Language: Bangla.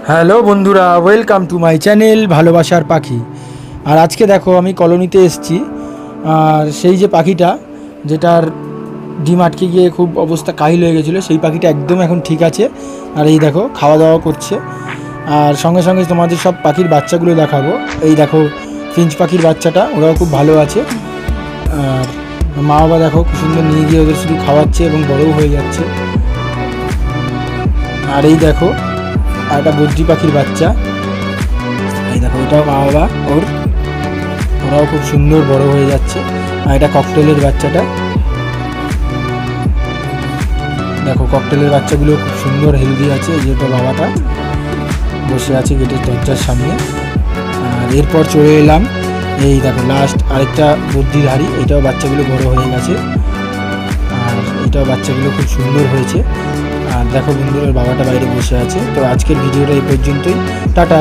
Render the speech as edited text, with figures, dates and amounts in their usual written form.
হ্যালো বন্ধুরা, ওয়েলকাম টু মাই চ্যানেল ভালোবাসার পাখি। আর আজকে দেখো আমি কলোনিতে এসেছি। আর সেই যে পাখিটা যেটার ডিম আটকে গিয়ে খুব অবস্থা কাহিল হয়ে গেছিলো, সেই পাখিটা একদম এখন ঠিক আছে। আর এই দেখো খাওয়া দাওয়া করছে। আর সঙ্গে সঙ্গে তোমাদের সব পাখির বাচ্চাগুলো দেখাবো। এই দেখো ফিঞ্চ পাখির বাচ্চাটা, ওরাও খুব ভালো আছে। আর মা বাবা দেখো খুব সুন্দর নিয়ে গিয়ে ওদের শুধু খাওয়াচ্ছে এবং বড়ও হয়ে যাচ্ছে। আর এই দেখো আর একটা বদ্রি পাখির বাচ্চা, এই দেখো ওটাও মা বাবা ওরাও খুব সুন্দর বড় হয়ে যাচ্ছে। আর এটা ককটেলের বাচ্চাটা, দেখো ককটেলের বাচ্চাগুলো খুব সুন্দর হেলদি আছে। এই যে বাবাটা বসে আছে গেটের দরজার সামনে। আর এরপর চলে এলাম, এই দেখো লাস্ট আরেকটা বদ্রির হাড়ি, এটাও বাচ্চাগুলো বড় হয়ে গেছে। আর এটাও বাচ্চাগুলো খুব সুন্দর হয়েছে। আর দেখো বন্ধুরা বাবাটা বাইরে বসে আছে। তো আজকের ভিডিওটা এই পর্যন্তই।